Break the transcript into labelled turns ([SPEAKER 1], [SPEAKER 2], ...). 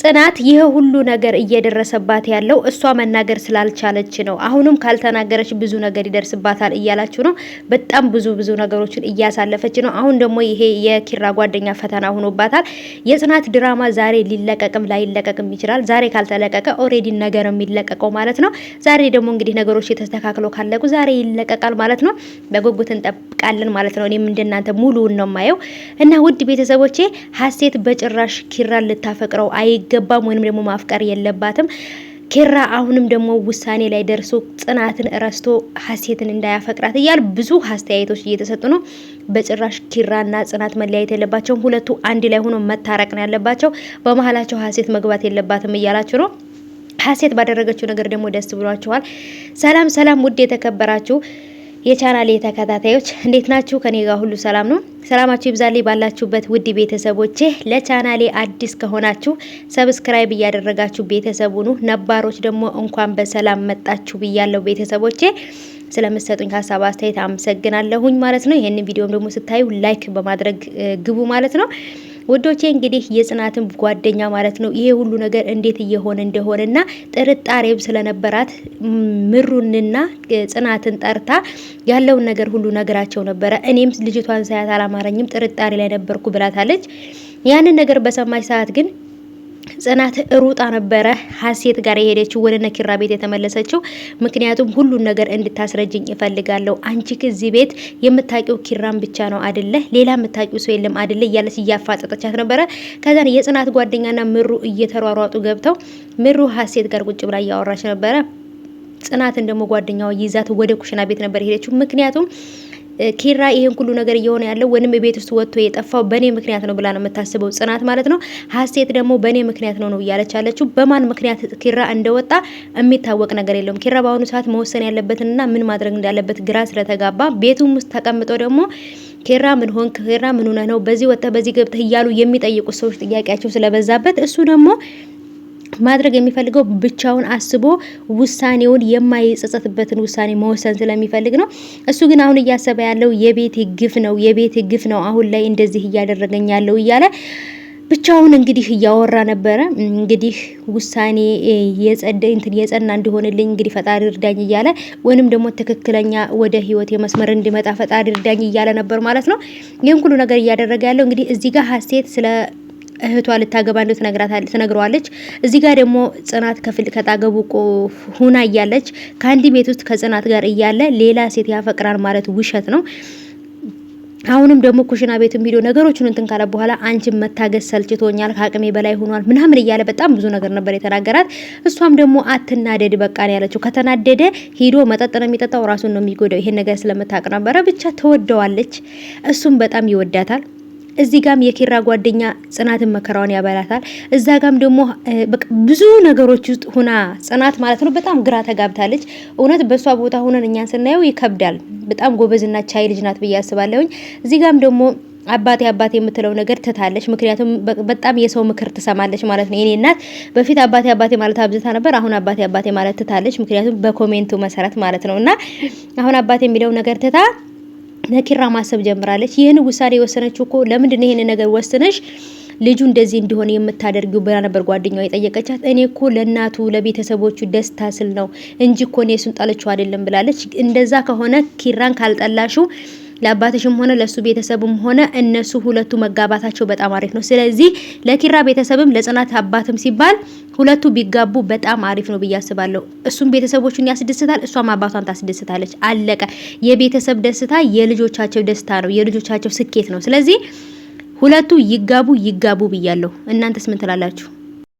[SPEAKER 1] ጽናት ይሄ ሁሉ ነገር እየደረሰባት ያለው እሷ መናገር ስላልቻለች ነው። አሁንም ካልተናገረች ብዙ ነገር ይደርስባታል እያላችሁ ነው። በጣም ብዙ ነገሮችን እያሳለፈች ነው። አሁን ደግሞ ይሄ የኪራ ጓደኛ ፈተና ሆኖባታል። የጽናት ድራማ ዛሬ ሊለቀቅም ላይለቀቅም ይችላል። ዛሬ ካልተለቀቀ ኦሬዲ ነገር የሚለቀቀው ማለት ነው። ዛሬ ደግሞ እንግዲህ ነገሮች የተስተካክለው ካለቁ ዛሬ ይለቀቃል ማለት ነው። በጉጉት እንጠብቃለን ማለት ነው። እኔም እንደናንተ ሙሉውን ነው ማየው እና ውድ ቤተሰቦቼ ሀሴት በጭራሽ ኪራን ልታፈቅረው አይገባም ወይንም ደግሞ ማፍቀር የለባትም። ኪራ አሁንም ደግሞ ውሳኔ ላይ ደርሶ ጽናትን ረስቶ ሀሴትን እንዳያፈቅራት እያል ብዙ አስተያየቶች እየተሰጡ ነው። በጭራሽ ኪራና ጽናት መለያየት የለባቸውም። ሁለቱ አንድ ላይ ሆኖ መታረቅ ነው ያለባቸው። በመሀላቸው ሀሴት መግባት የለባትም እያላችሁ ነው። ሀሴት ባደረገችው ነገር ደግሞ ደስ ብሏቸዋል። ሰላም ውድ የተከበራችሁ የቻናሌ ተከታታዮች እንዴት ናችሁ? ከኔ ጋር ሁሉ ሰላም ነው። ሰላማችሁ ይብዛልኝ ባላችሁበት ውድ ቤተሰቦቼ። ለቻናሌ አዲስ ከሆናችሁ ሰብስክራይብ እያደረጋችሁ ቤተሰቡ ነው። ነባሮች ደግሞ እንኳን በሰላም መጣችሁ ብያለሁ ቤተሰቦቼ። ስለምትሰጡኝ ሀሳብ አስተያየት አመሰግናለሁኝ ማለት ነው። ይሄንን ቪዲዮም ደግሞ ስታዩ ላይክ በማድረግ ግቡ ማለት ነው። ወዶቼ እንግዲህ የጽናትን ጓደኛ ማለት ነው ይሄ ሁሉ ነገር እንዴት እየሆነ እንደሆነና ጥርጣሬም ስለነበራት ምሩንና ጽናትን ጠርታ ያለውን ነገር ሁሉ ነገራቸው ነበረ። እኔም ልጅቷን ሳያት አላማረኝም ጥርጣሬ ላይ ነበርኩ ብላታለች። ያንን ነገር በሰማች ሰዓት ግን ጽናት ሩጣ ነበረ ሀሴት ጋር የሄደችው ወደ ነኪራ ቤት የተመለሰችው። ምክንያቱም ሁሉን ነገር እንድታስረጅኝ ይፈልጋለሁ። አንቺ ከዚህ ቤት የምታቂው ኪራን ብቻ ነው አይደለ? ሌላ የምታቂው ሰው የለም አይደለ? እያለች እያፋጠጠቻት ነበረ። ከዛ የጽናት ጓደኛና ምሩ እየተሯሯጡ ገብተው ምሩ ሀሴት ጋር ቁጭ ብላ እያወራች ነበረ። ጽናትን ደግሞ ጓደኛዋ ይዛት ወደ ኩሽና ቤት ነበር የሄደችው። ምክንያቱም ኪራ ይሄን ሁሉ ነገር እየሆነ ያለው ወንም ቤት ውስጥ ወጥቶ የጠፋው በኔ ምክንያት ነው ብላ ነው የምታስበው ጽናት ማለት ነው። ሀሴት ደግሞ በኔ ምክንያት ነው እያለች ያለችው። በማን ምክንያት ኪራ እንደወጣ የሚታወቅ ነገር የለም። ኪራ በአሁኑ ሰዓት መወሰን ያለበትና ምን ማድረግ እንዳለበት ግራ ስለተጋባ ቤቱም ውስጥ ተቀምጦ ደግሞ ኪራ ምን ሆንክ፣ ኪራ ምን ሆነ ነው በዚህ ወጣ በዚህ ገብተህ እያሉ የሚጠይቁ ሰዎች ጥያቄያቸው ስለበዛበት እሱ ደግሞ ማድረግ የሚፈልገው ብቻውን አስቦ ውሳኔውን የማይጸጸትበትን ውሳኔ መወሰን ስለሚፈልግ ነው። እሱ ግን አሁን እያሰበ ያለው የቤት ግፍ ነው አሁን ላይ እንደዚህ እያደረገኝ ያለው እያለ ብቻውን እንግዲህ እያወራ ነበረ። እንግዲህ ውሳኔ የጸና እንዲሆንልኝ እንግዲህ ፈጣሪ እርዳኝ እያለ ወይንም ደግሞ ትክክለኛ ወደ ህይወት የመስመር እንዲመጣ ፈጣሪ እርዳኝ እያለ ነበር ማለት ነው። ይሄን ሁሉ ነገር እያደረገ ያለው እንግዲህ እዚህ ጋር ሀሴት ስለ እህቷ ልታገባ እንደው ትነግረዋለች። እዚህ ጋር ደግሞ ጽናት ከጣገቡ ሁና እያለች ከአንድ ቤት ውስጥ ከጽናት ጋር እያለ ሌላ ሴት ያፈቅራል ማለት ውሸት ነው። አሁንም ደግሞ ኩሽና ቤት ሄዶ ነገሮችን እንትን ካለ በኋላ አንቺም መታገስ ሰልችቶኛል፣ ከአቅሜ በላይ ሆኗል ምናምን እያለ በጣም ብዙ ነገር ነበር የተናገራት። እሷም ደግሞ አትናደድ በቃ ነው ያለችው። ከተናደደ ሄዶ መጠጥ ነው የሚጠጣው፣ ራሱን ነው የሚጎዳው። ይሄን ነገር ስለምታውቅ ነበረ። ብቻ ተወደዋለች፣ እሱም በጣም ይወዳታል። እዚህ ጋም የኪራ ጓደኛ ጽናትን መከራውን ያበላታል። እዛ ጋም ደግሞ ብዙ ነገሮች ውስጥ ሆና ጽናት ማለት ነው በጣም ግራ ተጋብታለች። እውነት በሷ ቦታ ሆነን እኛን ስናየው ይከብዳል። በጣም ጎበዝና ቻይ ልጅ ናት ብዬ አስባለሁኝ። እዚህ ጋም ደግሞ አባቴ የምትለው ነገር ትታለች። ምክንያቱም በጣም የሰው ምክር ትሰማለች ማለት ነው። የኔ እናት በፊት አባቴ ማለት አብዝታ ነበር። አሁን አባቴ ማለት ትታለች። ምክንያቱም በኮሜንቱ መሰረት ማለት ነውና አሁን አባቴ የሚለው ነገር ትታ ነኪራ ማሰብ ጀምራለች። ይህን ውሳኔ የወሰነችው እኮ ለምንድን ነው ይሄን ነገር ወስነሽ ልጁ እንደዚህ እንዲሆን የምታደርጊው ብላ ነበር ጓደኛዋ የጠየቀቻት። እኔ እኮ ለእናቱ ለቤተሰቦቹ ደስታ ስል ነው እንጂ እኮ እኔ እሱን ጠልቼው አይደለም ብላለች። እንደዛ ከሆነ ኪራን ካልጠላሹ ለአባትሽም ሆነ ለሱ ቤተሰብም ሆነ እነሱ ሁለቱ መጋባታቸው በጣም አሪፍ ነው። ስለዚህ ለኪራ ቤተሰብም ለጽናት አባትም ሲባል ሁለቱ ቢጋቡ በጣም አሪፍ ነው ብዬ አስባለሁ። እሱም ቤተሰቦቹን ያስደስታል፣ እሷም አባቷን ታስደስታለች። አለቀ። የቤተሰብ ደስታ የልጆቻቸው ደስታ ነው፣ የልጆቻቸው ስኬት ነው። ስለዚህ ሁለቱ ይጋቡ ብያለሁ። እናንተስ ምን ትላላችሁ?